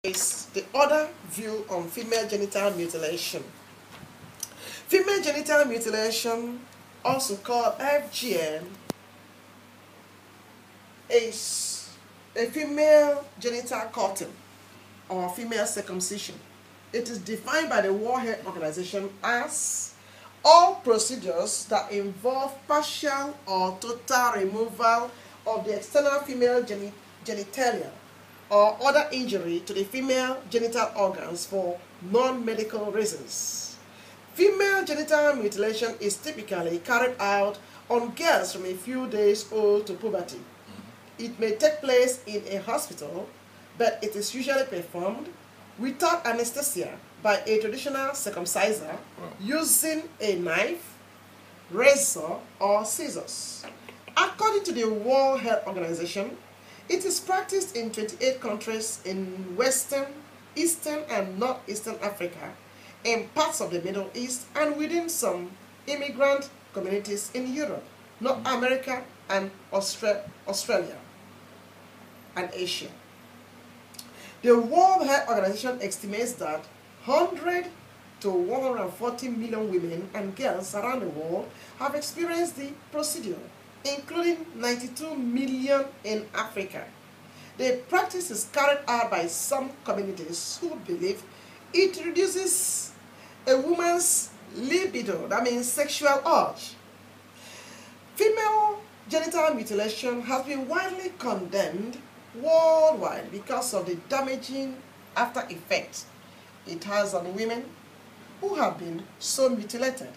is the other view on female genital mutilation. Female genital mutilation, also called FGM, is a female genital cutting or female circumcision. It is defined by the World Health Organization as all procedures that involve partial or total removal of the external female genitalia or other injury to the female genital organs for non-medical reasons. Female genital mutilation is typically carried out on girls from a few days old to puberty. It may take place in a hospital, but it is usually performed without anesthesia by a traditional circumciser using a knife, razor, or scissors. According to the World Health Organization, it is practiced in 28 countries in Western, Eastern, and Northeastern Africa, in parts of the Middle East, and within some immigrant communities in Europe, North America, and Australia, and Asia. The World Health Organization estimates that 100 to 140 million women and girls around the world have experienced the procedure, including 92 million in Africa. The practice is carried out by some communities who believe it reduces a woman's libido, that means sexual urge. Female genital mutilation has been widely condemned worldwide because of the damaging after effects it has on women who have been so mutilated.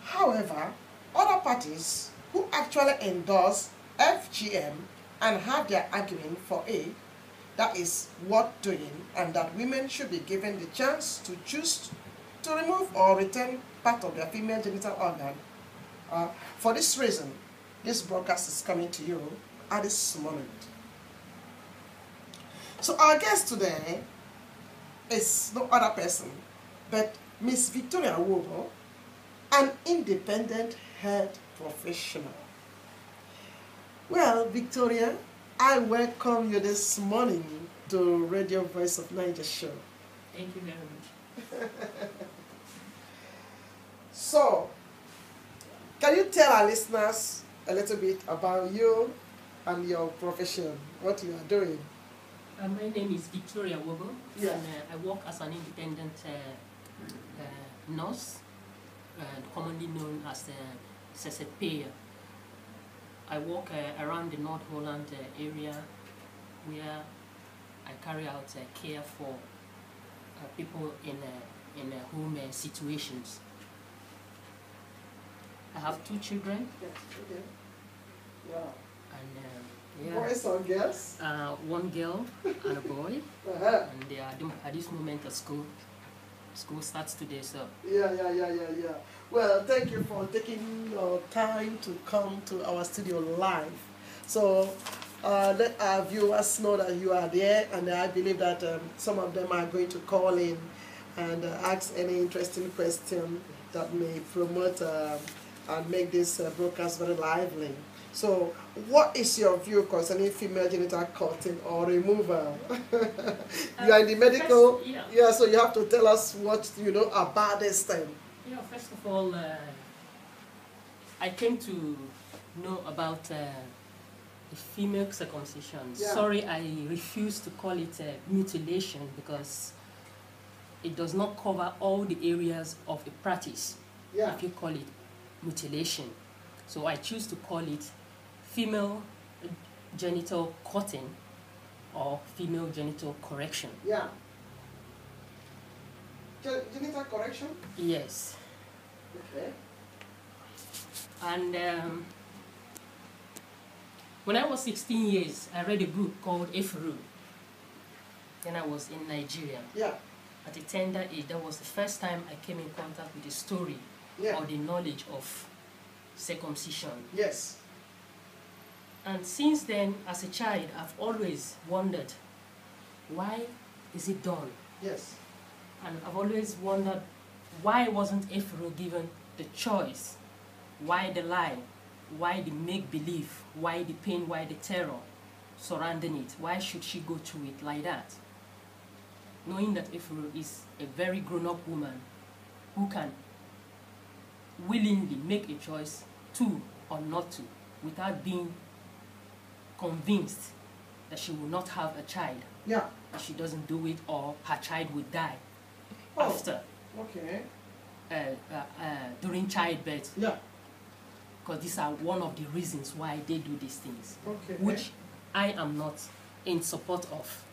However, other parties who actually endorse FGM and have their argument for it, that is worth doing, and that women should be given the chance to choose to remove or retain part of their female genital organ. For this reason, this broadcast is coming to you at this moment. So our guest today is no other person but Miss Victoria Wobo, an independent health professional. Well, Victoria, I welcome you this morning to Radio Voice of Naija show. Thank you very much. So, can you tell our listeners a little bit about you and your profession, what you are doing? My name is Victoria Wobo, Yeah. and I work as an independent nurse, commonly known as CCP. I work around the North Holland area, where I carry out care for people in home situations. I have 2 children. Yes, okay. Yeah. And Boys or girls? 1 girl and a boy. And they are at this moment at school. School starts today, so. Yeah. Well, thank you for taking your time to come to our studio live. So let our viewers know that you are there, and I believe that some of them are going to call in and ask any interesting question that may promote and make this broadcast very lively. So, what is your view concerning female genital cutting or removal? You are in the medical, yeah, so you have to tell us what you know about this thing. Yeah, first of all, I came to know about the female circumcision. Yeah. Sorry, I refuse to call it mutilation because it does not cover all the areas of the practice. Yeah. If you call it mutilation. So I choose to call it female genital cutting or female genital correction. Yeah. Genital correction? Yes. Okay. And when I was 16 years, I read a book called Efuru. Then I was in Nigeria. Yeah. At a tender age, that was the first time I came in contact with the story, yeah, or the knowledge of circumcision. Yes. And since then, as a child, I've always wondered, why is it done? Yes. And I've always wondered, why wasn't Efuru given the choice? Why the lie? Why the make-believe? Why the pain? Why the terror surrounding it? Why should she go through it like that? knowing that Ifuru is a very grown-up woman who can willingly make a choice to or not to, without being convinced that she will not have a child. Yeah. If she doesn't do it, or her child will die after. Okay. During childbirth. Yeah. Because these are one of the reasons why they do these things. Okay. Which I am not in support of.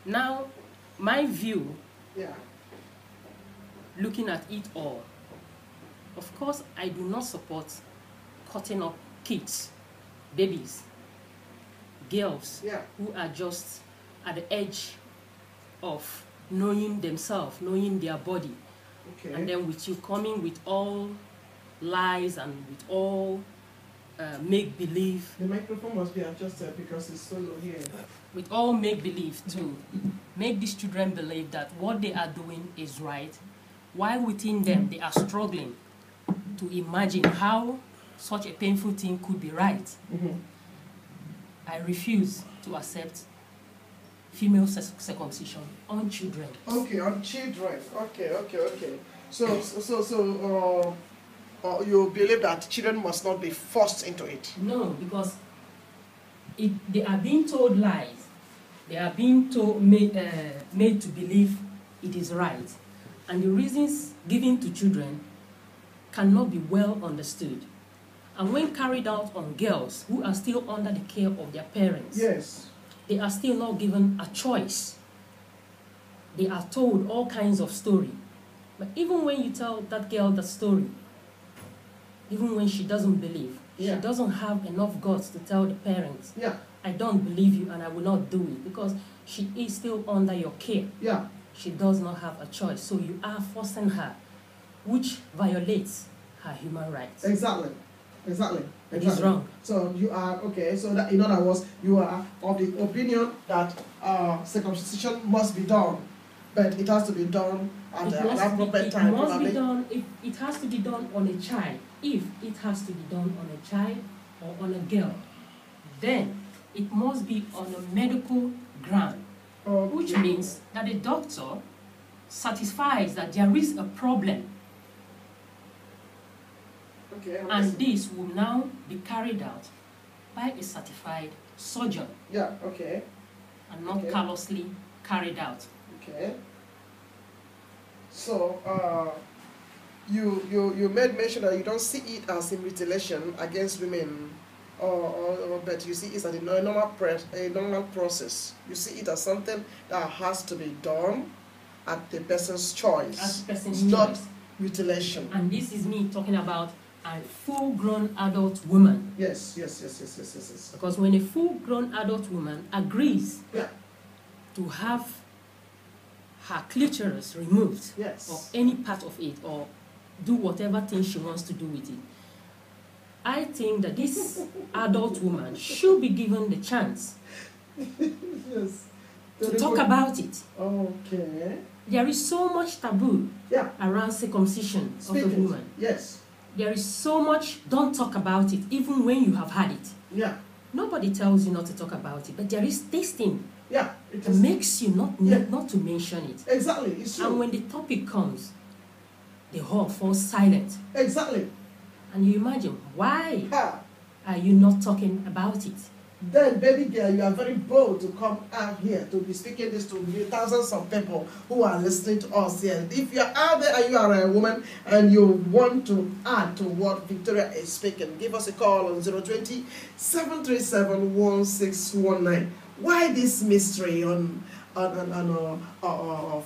Now, my view, looking at it all, of course, I do not support cutting up kids, babies, girls who are just at the edge of knowing themselves, knowing their body. Okay. And then with you coming with all lies and with all make-believe. The microphone must be adjusted because it's so low here. With all make-believe to make these children believe that what they are doing is right, while within them they are struggling to imagine how such a painful thing could be right. I refuse to accept female circumcision on children. Okay, on children. Okay. So, you believe that children must not be forced into it? No, because they are being told lies. They are being told, made to believe it is right. And the reasons given to children cannot be well understood. And when carried out on girls who are still under the care of their parents, they are still not given a choice. They are told all kinds of story. But even when you tell that girl the story, even when she doesn't believe, she doesn't have enough guts to tell the parents, I don't believe you and I will not do it, because she is still under your care. She does not have a choice. So you are forcing her, which violates her human rights. Exactly. It is wrong. So you are, so that in other words, you are of the opinion that circumcision must be done, but it has to be done at an appropriate time. It has to be done on a child. If it has to be done on a child or on a girl, then it must be on a medical ground, which means that the doctor satisfies that there is a problem. And this will now be carried out by a certified surgeon. And not callously carried out. So, you made mention that you don't see it as a mutilation against women, but you see it as a normal process. You see it as something that has to be done at the person's choice, not mutilation. And this is me talking about a full-grown adult woman. Yes. Because when a full-grown adult woman agrees to have her clitoris removed, or any part of it, or do whatever thing she wants to do with it, I think that this adult woman should be given the chance to talk about it. There is so much taboo around circumcision of a woman. There is so much, don't talk about it, even when you have had it. Nobody tells you not to talk about it, but there is tasting. It makes you not to mention it. It's true. And when the topic comes, the whole falls silent. And you imagine, why are you not talking about it? Then, baby girl, you are very bold to come out here to be speaking this to thousands of people who are listening to us here. If you are out there and you are a woman and you want to add to what Victoria is speaking, give us a call on 020-737-1619. Why this mystery on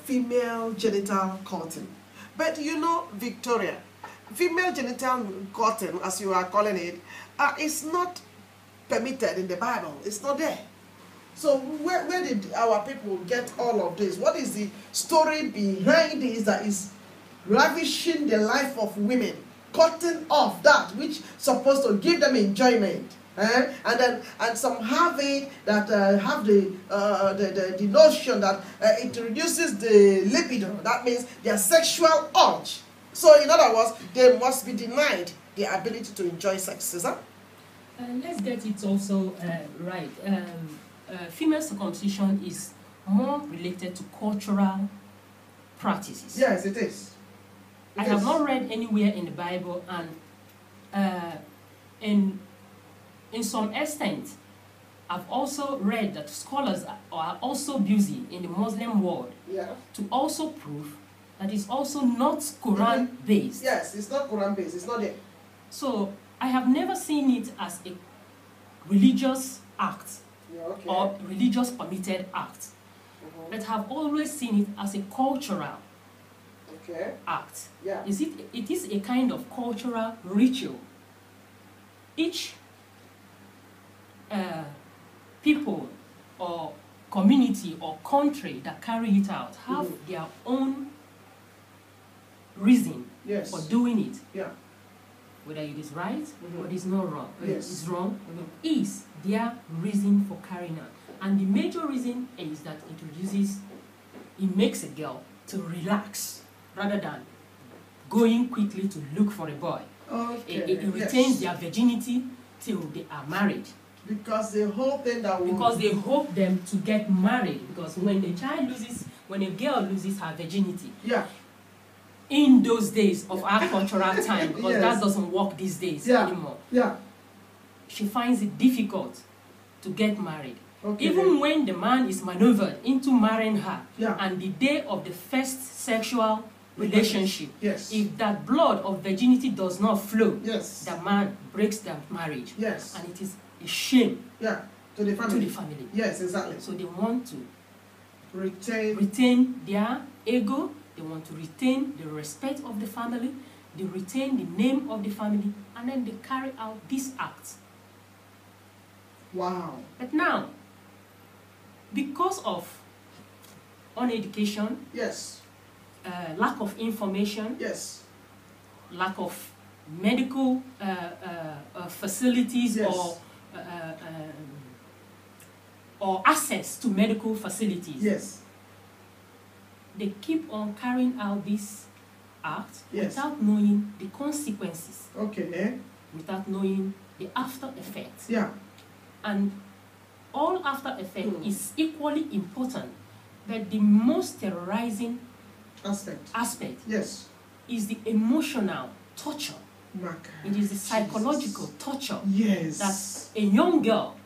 female genital cutting? But you know, Victoria, female genital cutting, as you are calling it, is not permitted in the Bible. It's not there. So where did our people get all of this? What is the story behind this that is ravishing the life of women, cutting off that which is supposed to give them enjoyment? And some have it that have the notion that it reduces the libido. That means their sexual urge. So in other words, they must be denied the ability to enjoy sex. Is that? Let's get it also right. Female circumcision is more related to cultural practices. Yes, it is. I have not read anywhere in the Bible, and in some extent, I've also read that scholars are also busy in the Muslim world to also prove that it's also not Quran based. Yes, it's not Quran based. It's not there. So I have never seen it as a religious act or religious permitted act, but have always seen it as a cultural act. Yeah. It is a kind of cultural ritual. Each people or community or country that carry it out have their own reason for doing it. Yeah. Whether it is right or it is not wrong, or it is wrong, is their reason for carrying out. And the major reason is that it makes a girl to relax rather than going quickly to look for a boy. It retains their virginity till they are married. Because they hope then that because they hope them to get married. Because when a girl loses her virginity, in those days of our cultural time, because that doesn't work these days anymore, she finds it difficult to get married. Even when the man is maneuvered into marrying her, and the day of the first sexual relationship, if that blood of virginity does not flow, the man breaks the marriage, and it is a shame to the family. Yes, exactly. So they want to retain their ego, they want to retain the respect of the family, they retain the name of the family, and then they carry out this act. Wow. But now, because of uneducation, lack of information, lack of medical facilities or access to medical facilities, they keep on carrying out this act without knowing the consequences, without knowing the after effects. And all after effect is equally important, but the most terrorizing aspect is the emotional torture. It is the psychological torture that a young girl,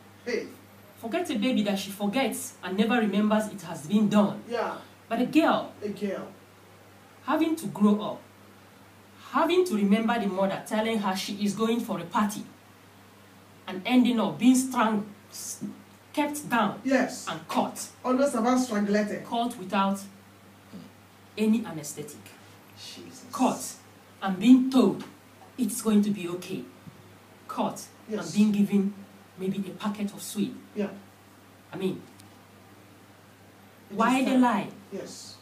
forget a baby that she forgets and never remembers it has been done. But a girl having to grow up, having to remember the mother telling her she is going for a party, and ending up being kept down and caught. Almost about strangulated. Caught without any anesthetic. Caught and being told it's going to be okay. Caught and being given maybe a packet of sweet. I mean, why the lie?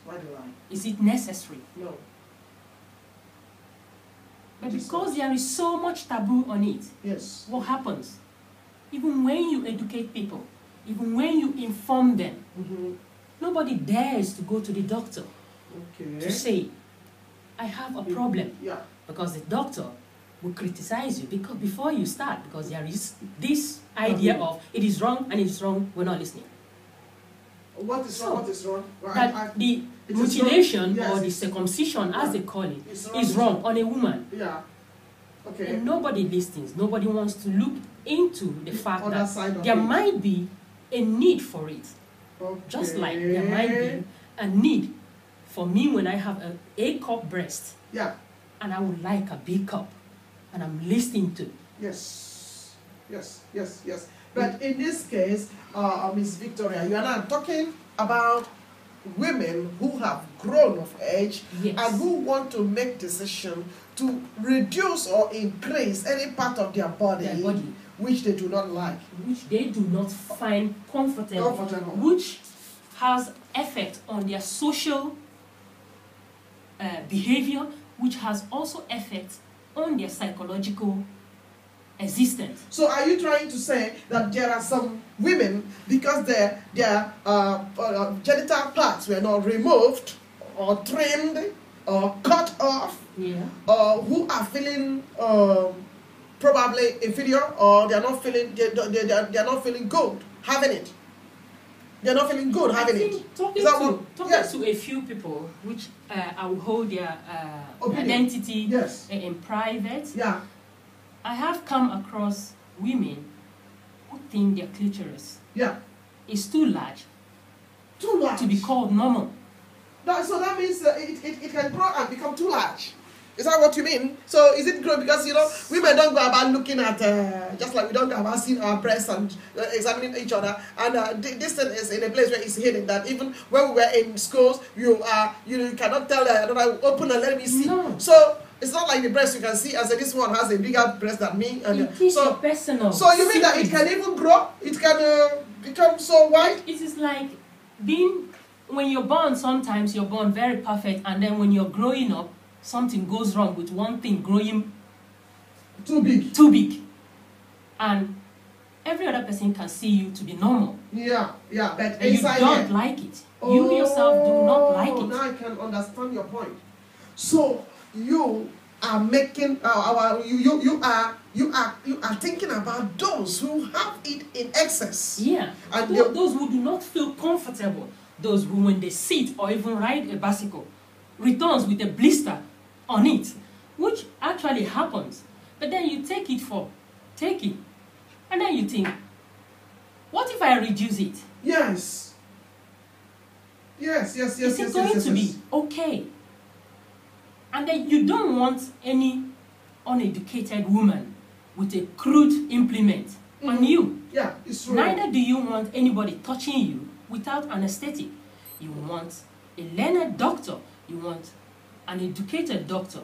Why the lie? Is it necessary? No. But because there is so much taboo on it, what happens? Even when you educate people, even when you inform them, nobody dares to go to the doctor to say, I have a problem. Because the doctor will criticize you because before you start, because there is this idea of it is wrong and it is wrong, we're not listening. What is wrong? What is wrong? That the mutilation or the circumcision, as they call it, is wrong on a woman. And nobody listens. Nobody wants to look into the fact that there might be a need for it. Just like there might be a need for me when I have an A-cup breast. And I would like a B cup. And I'm listening to. But in this case, Miss Victoria, you and I are talking about women who have grown of age and who want to make decision to reduce or increase any part of their body which they do not like. Which they do not find comfortable. Which has effect on their social behavior, which has also effect on their psychological existence. So are you trying to say that there are some women, because their genital parts were not removed or trimmed or cut off, who are feeling probably inferior, or they are not feeling good having it? They're not feeling good having it. Talking to a few people, which I will hold their identity in private. Yeah. I have come across women who think their clitoris is too large. Too large to be called normal. So that means it can grow and become too large. Is that what you mean? So is it grow because women don't go about looking at just like we don't go about seeing our breasts and examining each other, and this thing is in a place where it's hidden. That even when we were in schools, you cannot tell open and let me see. No. So it's not like the breast you can see and say this one has a bigger breast than me. And it is your personal. So you mean that it can even grow? It can become so wide? It is like when you're born. Sometimes you're born very perfect, and then when you're growing up, something goes wrong with one thing growing too big, and every other person can see you to be normal. Yeah, but and you don't like it. You yourself do not like it. Now I can understand your point. So you are making you are thinking about those who have it in excess. Yeah, and those who do not feel comfortable, those who when they sit or even ride a bicycle returns with a blister on it, which actually happens. But then you take it, and then you think, what if I reduce it? Yes. Is it going to be okay? And then you don't want any uneducated woman with a crude implement on you. Yeah, it's true. Neither do you want anybody touching you without anesthetic. You want a learned doctor. You want an educated doctor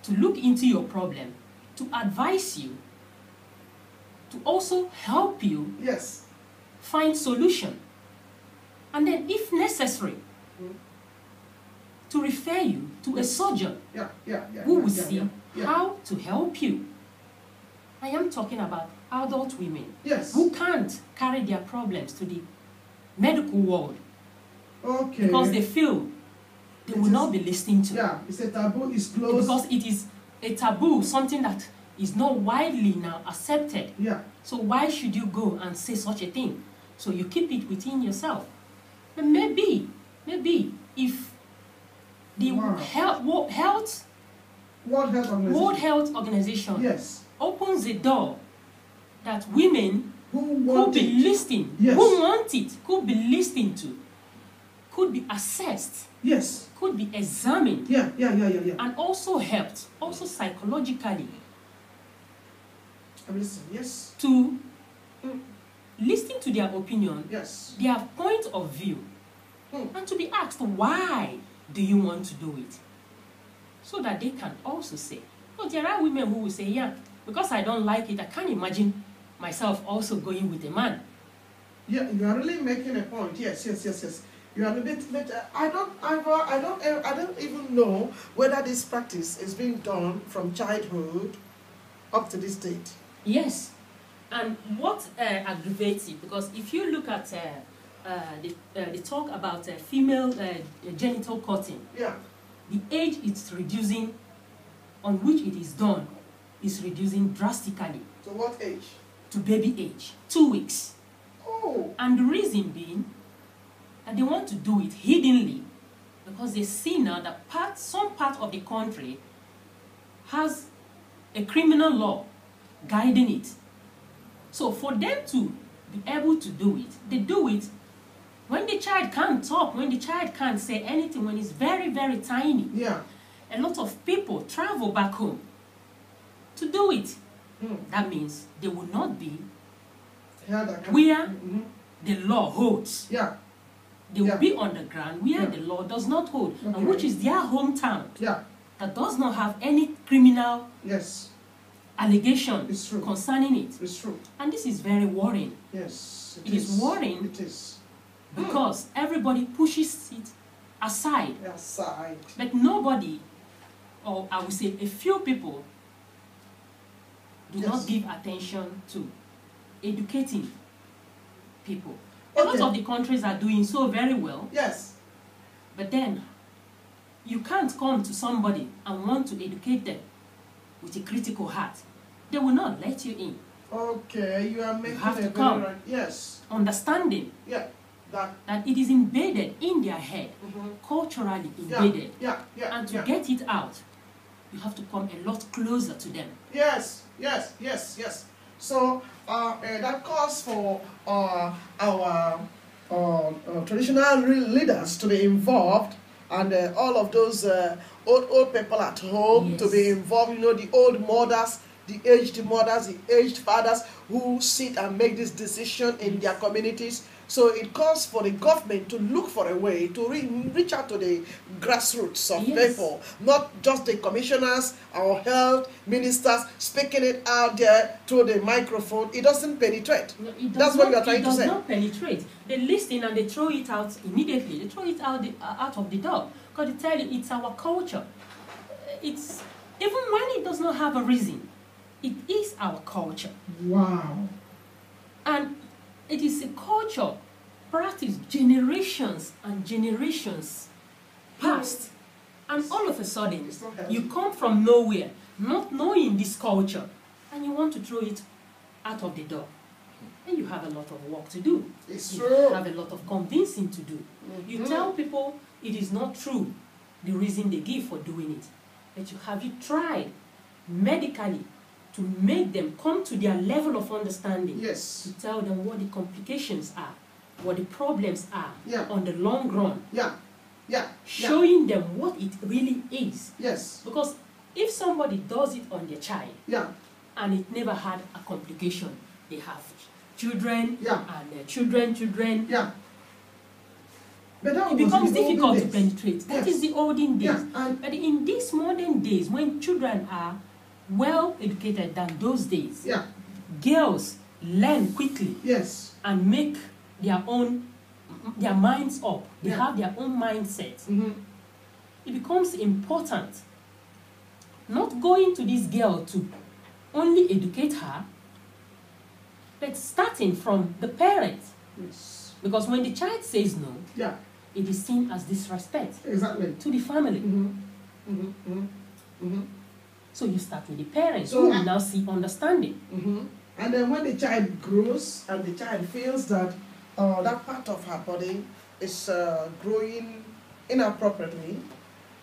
to look into your problem, to advise you, to also help you find solution. And then if necessary, to refer you to a surgeon who will see how to help you. I am talking about adult women who can't carry their problems to the medical world because they feel they will not be listened to. Yeah, it's a taboo, it's closed. Because it is a taboo, something that is not widely now accepted. Yeah. So why should you go and say such a thing? So you keep it within yourself. But maybe if the World Health Organization opens the door that women could be listened, who want it, could be listened to, could be assessed, could be examined, and also helped, also psychologically, to listen to their opinion, their point of view, and to be asked, why do you want to do it? So that they can also say, oh, there are women who will say, yeah, because I don't like it, I can't imagine myself also going with a man. Yeah, you are really making a point. Yes. You are a bit. I don't even know whether this practice is being done from childhood up to this date. Yes, and what aggravates it, because if you look at the talk about female genital cutting, the age it's reducing on which it is done is reducing drastically. To what age? To baby age, 2 weeks. Oh. And the reason being that they want to do it hiddenly because they see now that some part of the country has a criminal law guiding it. So for them to be able to do it, they do it when the child can't talk, when the child can't say anything, when it's very, very tiny. Yeah. A lot of people travel back home to do it. That means they will not be where the law holds. Yeah. They will be on the ground where the law does not hold, and which is their hometown. Yeah. That does not have any criminal allegation it's concerning it. It's true. And this is very worrying. Yes. It is worrying. It is. Because everybody pushes it aside. But nobody, or I would say a few people, do not give attention to educating people. A lot of the countries are doing so very well. Yes. But then, you can't come to somebody and want to educate them with a critical heart. They will not let you in. Okay, you are making you have to come. Yes. Understanding. Yeah. that it is embedded in their head, culturally embedded. And to get it out, you have to come a lot closer to them. Yes. So that calls for our traditional leaders to be involved, and all of those old people at home to be involved. You know, the old mothers, the aged fathers who sit and make this decision in their communities. So it calls for the government to look for a way to reach out to the grassroots of people, not just the commissioners or health ministers speaking it out there through the microphone. It doesn't penetrate. That's what you are trying to say. It does not penetrate. They listen and they throw it out immediately. They throw it out of the door because they tell you it's our culture. It's even when it does not have a reason, it is our culture. Wow. And it is a culture practiced generations and generations past. And all of a sudden, you come from nowhere, not knowing this culture, and you want to throw it out of the door. And you have a lot of work to do. It's you true. have a lot of convincing to do. You tell people it is not true, the reason they give for doing it. But have you tried medically to make them come to their level of understanding? Yes. To tell them what the complications are, what the problems are on the long run. Showing them what it really is. Yes. Because if somebody does it on their child and it never had a complication, they have children and their children. But that it becomes difficult to days. penetrate. That is the olden days. But in these modern days, when children are well educated than those days, girls learn quickly and make their minds up. They have their own mindset. It becomes important not going to this girl to only educate her, but starting from the parent. Because when the child says no, it is seen as disrespect to the family. So you start with the parents, who will now see understanding. And then when the child grows and the child feels that that part of her body is growing inappropriately,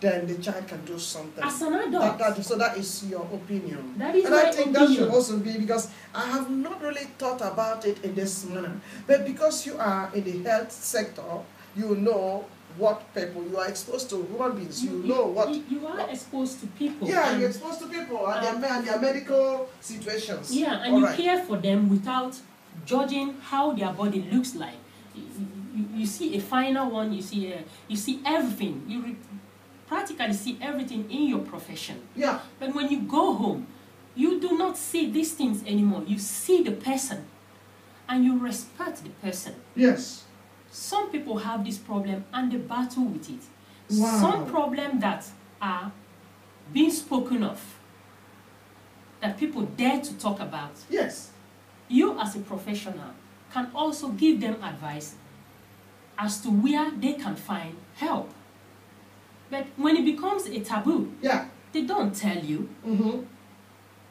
then the child can do something. As an adult. So that is your opinion. That is and my I think opinion. That should also be, because I have not really thought about it in this manner. But because you are in the health sector, you know what people, you are exposed to human beings, you know what... You are exposed to people. Yeah, you're exposed to people and their medical situations. Yeah, and you care for them without judging how their body looks like. You see a finer one, you see everything. You practically see everything in your profession. Yeah. But when you go home, you do not see these things anymore. You see the person and you respect the person. Yes. Some people have this problem and they battle with it. Wow. Some problems that are being spoken of, that people dare to talk about. Yes. You as a professional can also give them advice as to where they can find help. But when it becomes a taboo, they don't tell you.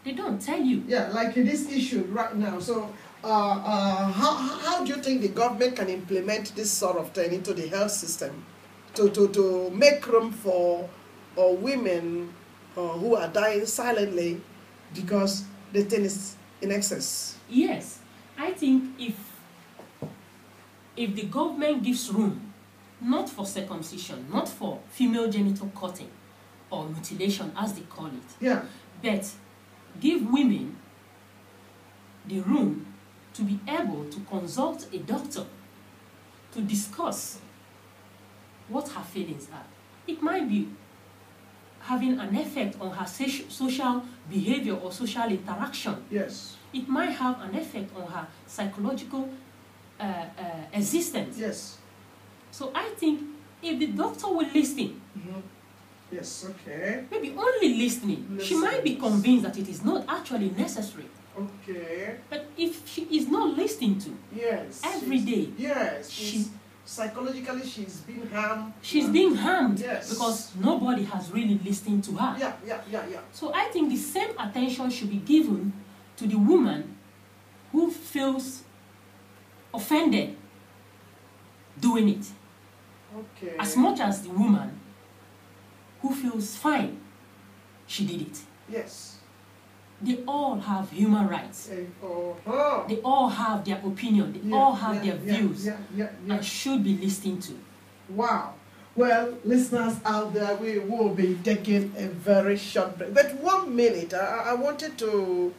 They don't tell you. Yeah, like in this issue right now. So how do you think the government can implement this sort of thing into the health system to make room for women who are dying silently because the thing is in excess? Yes, I think if the government gives room, not for circumcision, not for female genital cutting or mutilation as they call it, but give women the room to be able to consult a doctor to discuss what her feelings are. It might be having an effect on her social behavior or social interaction. Yes. It might have an effect on her psychological existence. Yes. So I think if the doctor will listen, yes, okay. maybe only listening, she might be convinced that it is not actually necessary. Okay. But if she is not listening to every day, psychologically she's being harmed. She's being harmed Yes. because nobody has really listened to her. Yeah. So I think the same attention should be given to the woman who feels offended doing it. Okay. As much as the woman who feels fine, she did it. Yes. They all have human rights. They all have their opinion. They all have their views and should be listened to. Wow. Well, listeners out there, we will be taking a very short break. But 1 minute, I wanted to...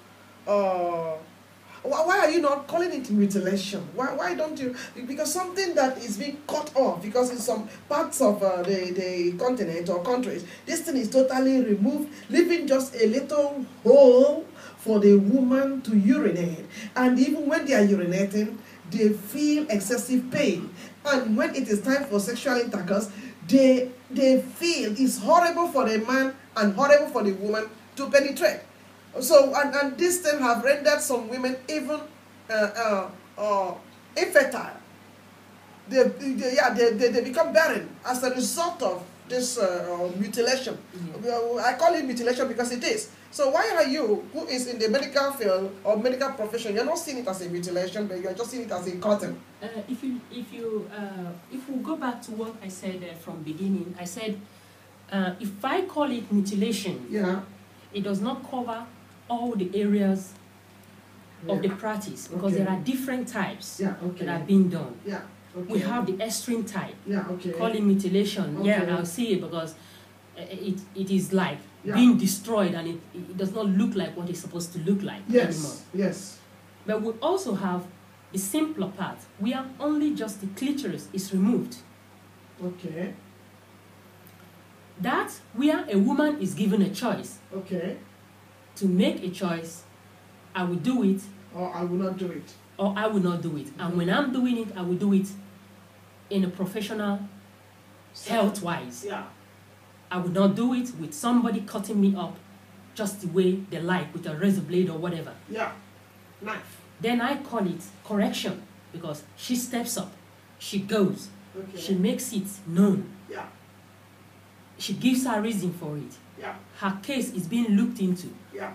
why are you not calling it mutilation? Why don't you? Because something that is being cut off, because in some parts of the continent or countries, this thing is totally removed, leaving just a little hole for the woman to urinate. And even when they are urinating, they feel excessive pain. And when it is time for sexual intercourse, they feel it's horrible for the man and horrible for the woman to penetrate. So, and this thing have rendered some women even infertile. They become barren as a result of this mutilation. I call it mutilation because it is. So why are you, who is in the medical field or medical profession, you're not seeing it as a mutilation, but you're just seeing it as a cutting? If we go back to what I said from beginning, I said if I call it mutilation, it does not cover all the areas of the practice, because there are different types that are being done. We have the extreme type, calling mutilation. I'll see it because it is like being destroyed, and it does not look like what it's supposed to look like anymore. Yes. But we also have the simpler part, where only just the clitoris is removed. Okay. That where a woman is given a choice. Okay. To make a choice, I will do it, or I will not do it. Or I will not do it. And when I'm doing it, I will do it in a professional, health-wise. I will not do it with somebody cutting me up just the way they like, with a razor blade or whatever. Knife. Then I call it correction, because she steps up, she goes, she makes it known. She gives her reason for it. Her case is being looked into,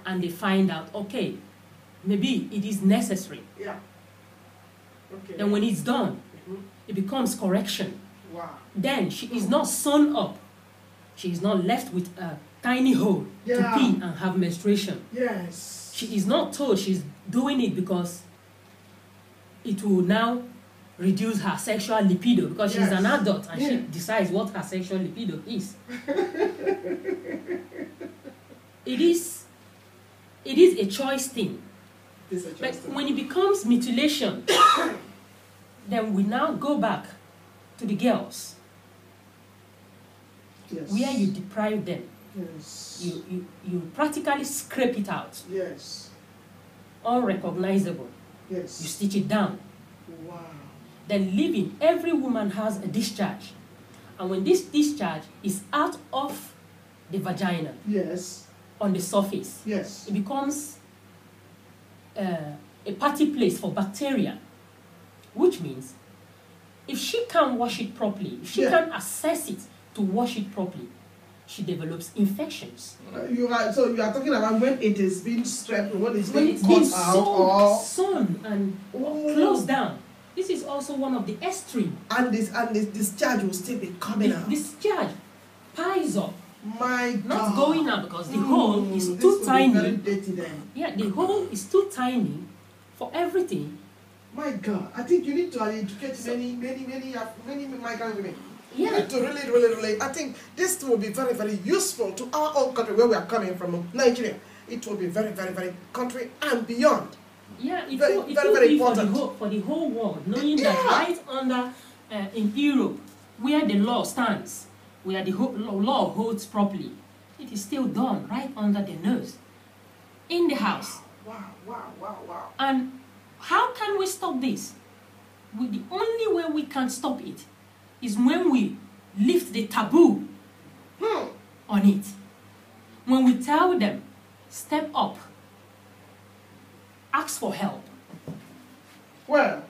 and they find out, okay, maybe it is necessary. Then when it's done, it becomes correction. Then she is not sewn up. She is not left with a tiny hole to pee and have menstruation. She is not told she's doing it because it will now reduce her sexual libido, because she's an adult and she decides what her sexual libido is. It is a choice thing. But when it becomes mutilation, then we now go back to the girls, where you deprive them. You practically scrape it out. Unrecognizable. You stitch it down. Then leaving, every woman has a discharge. And when this discharge is out of the vagina, on the surface, it becomes a party place for bacteria, which means if she can't wash it properly, if she can't access it to wash it properly, she develops infections. So you are talking about when it is being stripped, when it's being sewn and closed down. This is also one of the extreme. And this discharge will still be coming out. Discharge piles up. My God. Not going out because the hole is too tiny. Very dirty then. The hole is too tiny for everything. My God, I think you need to educate many migrant women. You need to really, I think this will be very, very useful to our own country where we are coming from, Nigeria. It will be very, very, very country and beyond. It will be important for the whole world, knowing that right under in Europe, where the law stands, where the law holds properly, it is still done right under their nose, in the house. Wow. And how can we stop this? The only way we can stop it is when we lift the taboo on it. When we tell them, step up, ask for help. Well,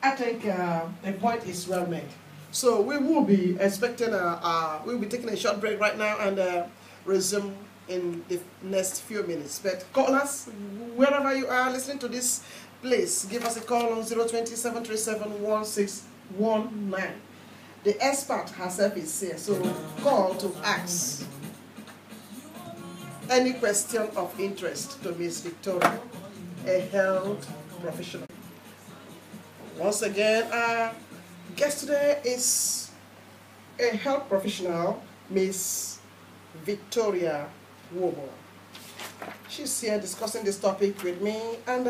I think the point is well made. So we will be expecting we'll be taking a short break right now and resume in the next few minutes. But call us wherever you are listening to this. Please give us a call on 020-737-16 919. The expert herself is here, so call to ask any question of interest to Miss Victoria, a health professional. Once again, our guest today is a health professional, Miss Victoria Wobo. She's here discussing this topic with me, and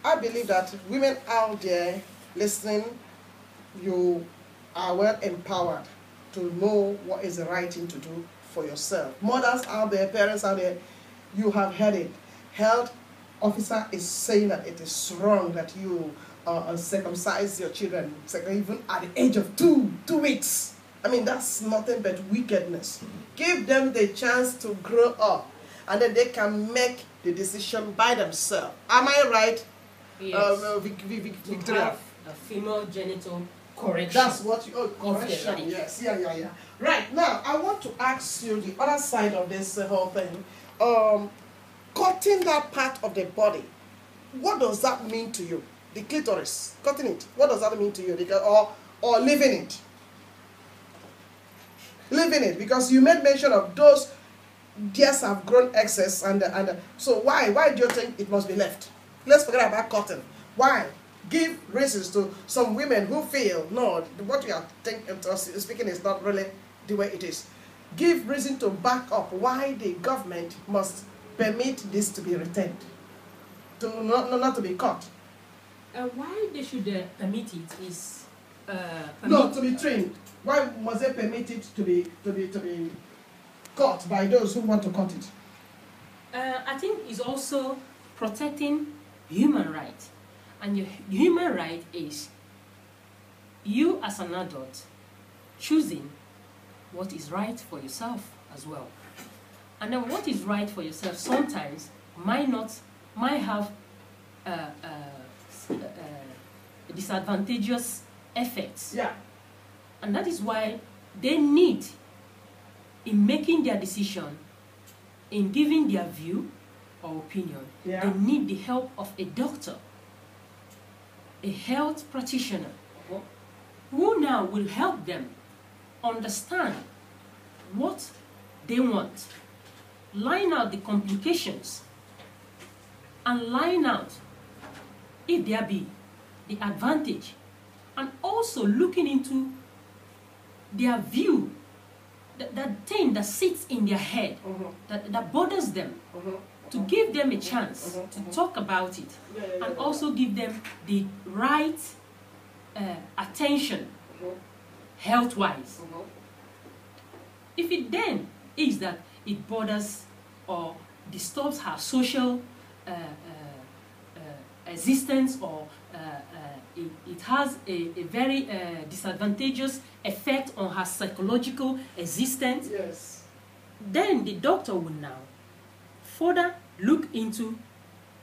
I believe that women out there listening, you are well empowered to know what is the right thing to do for yourself. Mothers out there, parents out there, you have heard it. Health officer is saying that it is wrong that you circumcise your children, even at the age of 2 weeks. I mean, that's nothing but wickedness. Give them the chance to grow up, and then they can make the decision by themselves. Am I right? Yes. Victoria? Have a female genital correction. That's what you, correction, yes, yeah. Right, now, I want to ask you the other side of this whole thing. Cutting that part of the body, what does that mean to you? The clitoris, cutting it, what does that mean to you? Or leaving it? Leaving it, because you made mention of those deers have grown excess, and so why do you think it must be left? Let's forget about cutting. Why? Give reasons to some women who feel, no, what you are speaking is not really the way it is. Give reason to back up why the government must permit this to be retained, to not to be cut. Why they should permit it is no, to be trained. Why must they permit it to be cut by those who want to cut it? I think it's also protecting human rights. And your human right is you as an adult choosing what is right for yourself as well. And then what is right for yourself sometimes might have disadvantageous effects. Yeah. And that is why they need, in making their decision, in giving their view or opinion, they need the help of a doctor, a health practitioner, who now will help them understand what they want, line out the complications, and line out, if there be, the advantage, and also looking into their view, that thing that sits in their head, that bothers them, to give them a chance to talk about it, and also give them the right attention, health-wise. If it then is that it bothers or disturbs her social existence, or it has a very disadvantageous effect on her psychological existence, yes, then the doctor will now further look into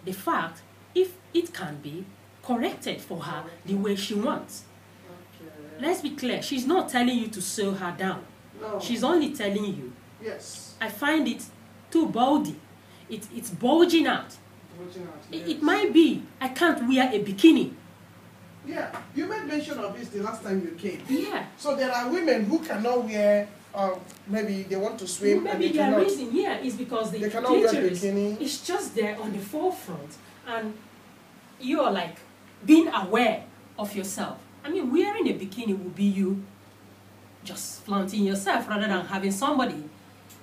the fact if it can be corrected for her the way she wants. Okay. Let's be clear, she's not telling you to sew her down. No. She's only telling you, yes, I find it too bulgy. It's bulging out. yes. It might be, I can't wear a bikini. Yeah, you made mention of this the last time you came. Yeah. So there are women who cannot wear, maybe they want to swim, Maybe and they their cannot. reason, is because the They cannot wear clitoris bikini. is just there on the forefront, and you are like being aware of yourself. I mean, wearing a bikini would be you just flaunting yourself rather than having somebody,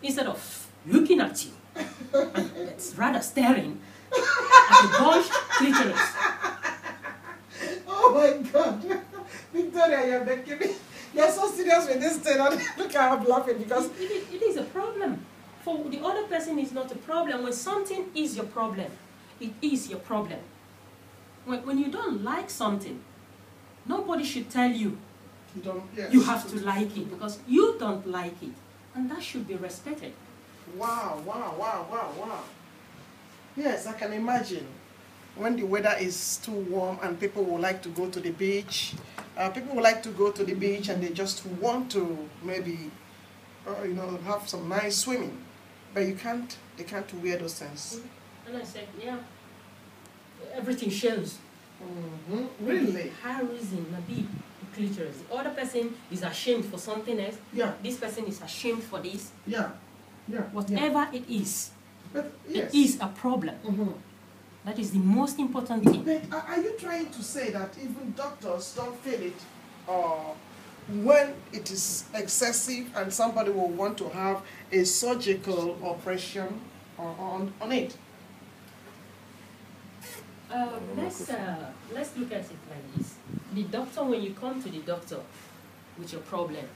instead of looking at you, and it's rather staring at the bulged clitoris. Oh my God, Victoria, you're making me. You're so serious with this thing. Look at I'm laughing because it is a problem. For the other person, it's not a problem. When something is your problem, it is your problem. When you don't like something, nobody should tell you you have to like it, because you don't like it, and that should be respected. Wow. Yes, I can imagine when the weather is too warm and people would like to go to the beach. People would like to go to the beach and they just want to maybe, have some nice swimming, but they can't wear those things. And I said, yeah, everything shows. Really? High reason, maybe clitoris. The other person is ashamed for something else. Yeah. This person is ashamed for this. Yeah. Yeah. Whatever it is, But, yes. it is a problem. That is the most important thing. But are you trying to say that even doctors don't feel it when it is excessive and somebody will want to have a surgical operation on it? Let's look at it like this. The doctor, when you come to the doctor with your problem,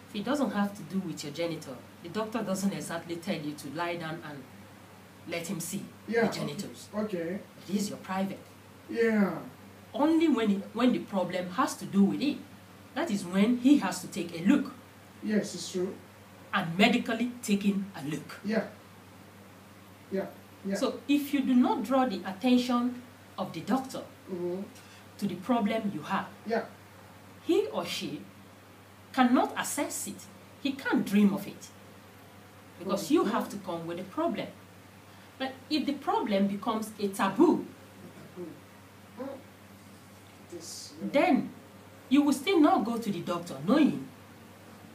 if it doesn't have to do with your genital, the doctor doesn't exactly tell you to lie down and let him see the genitals. Okay. It is your private. Yeah. Only when the problem has to do with it, that is when he has to take a look. Yes, it's true. And medically taking a look. Yeah. Yeah. Yeah. So if you do not draw the attention of the doctor to the problem you have, yeah, he or she cannot assess it. He can't dream of it. Because you have to come with a problem. But if the problem becomes a taboo, then you will still not go to the doctor knowing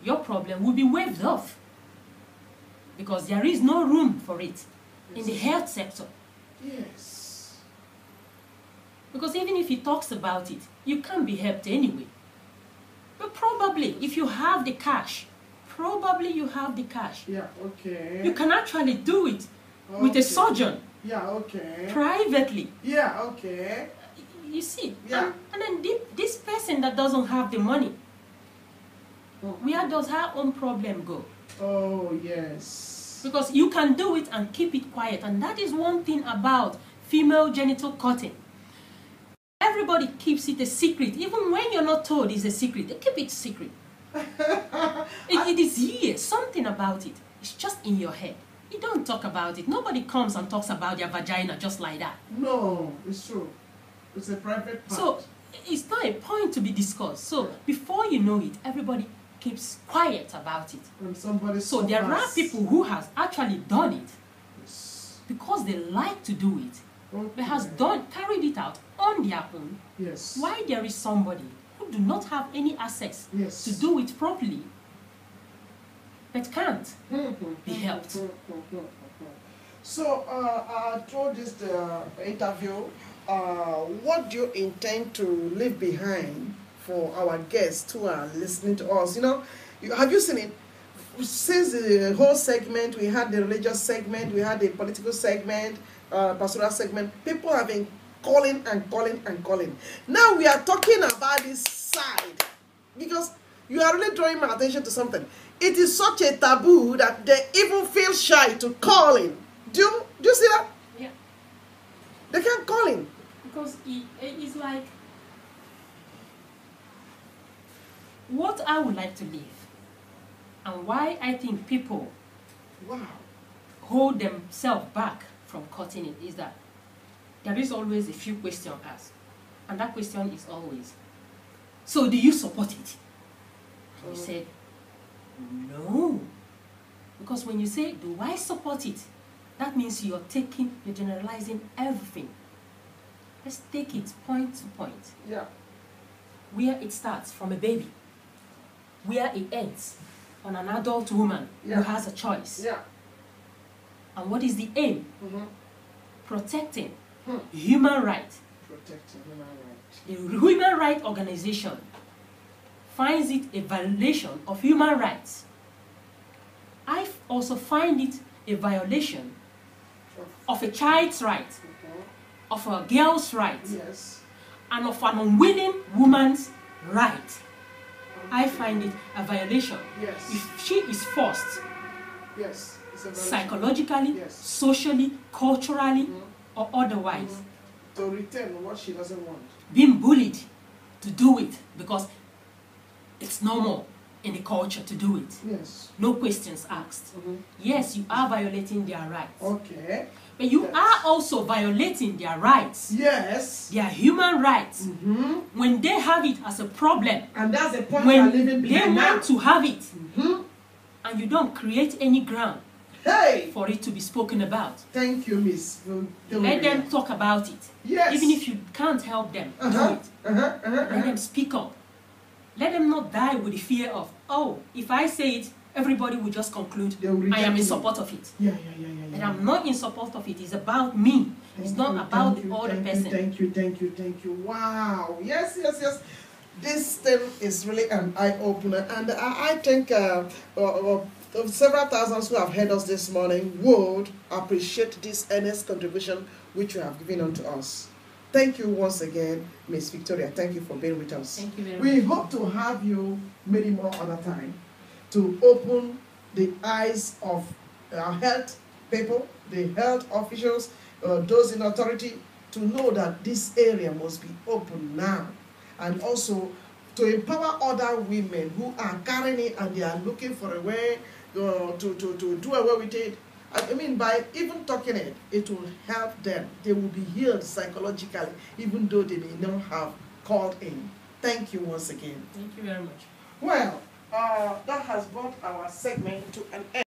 your problem will be waived off. Because there is no room for it in the health sector. Yes. Because even if he talks about it, you can't be helped anyway. But probably, if you have the cash, Yeah, okay. you can actually do it with a surgeon. Yeah, okay. Privately. Yeah, okay. You see? Yeah. And then this person that doesn't have the money, where does her own problem go? Oh, yes. Because you can do it and keep it quiet. And that is one thing about female genital cutting. Everybody keeps it a secret. Even when you're not told it's a secret, they keep it secret. It is here, something about it. It's just in your head. You don't talk about it. Nobody comes and talks about their vagina just like that. No, it's true. It's a private part. So it's not a point to be discussed. So before you know it, everybody keeps quiet about it. When somebody so there are people who has actually done it because they like to do it. Okay. They has carried it out on their own. Yes. Why there is somebody who do not have any access to do it properly, but can't be helped. So through this interview, what do you intend to leave behind for our guests who are listening to us? You know, have you seen it? Since the whole segment, we had the religious segment, we had the political segment, pastoral segment, people have been calling and calling and calling. Now we are talking about this side because you are really drawing my attention to something. It is such a taboo that they even feel shy to call in. Do you see that? Yeah. They can't call in. Because it's like what I would like to live and why I think people hold themselves back from cutting it is that there is always a few questions asked. And that question is always, so do you support it? And we said, no. Because when you say, do I support it? That means you're generalizing everything. Let's take it point to point. Yeah. Where it starts from a baby. Where it ends on an adult woman who has a choice. Yeah. And what is the aim? Protecting human rights. Protecting human rights. The human rights organization finds it a violation of human rights. I also find it a violation of a child's right, of a girl's right, and of an unwilling woman's right. I find it a violation. If she is forced, psychologically, socially, culturally, or otherwise, to return what she doesn't want, being bullied to do it because it's normal in the culture to do it. No questions asked. Yes, you are violating their rights. Okay. But you are also violating their rights. Their human rights. When they have it as a problem. And that's the point when living they want to have it. And you don't create any ground for it to be spoken about. Thank you, Miss. Let them talk about it. Even if you can't help them do it. Let them speak up. Let them not die with the fear of, oh, if I say it, everybody will just conclude will I am in reject support of it. Yeah. And I'm not in support of it. It's about me. It's not about the other person. Thank you. Wow. Yes. This thing is really an eye-opener. And I think several thousands who have heard us this morning would appreciate this earnest contribution which you have given unto us. Thank you once again, Miss Victoria. Thank you for being with us. Thank you very much. We hope to have you many more other time to open the eyes of our health people, the health officials, those in authority, to know that this area must be open now. And also to empower other women who are carrying it and they are looking for a way to do away with it. I mean, by even talking it, it will help them. They will be healed psychologically, even though they may not have called in. Thank you once again. Thank you very much. Well, that has brought our segment to an end.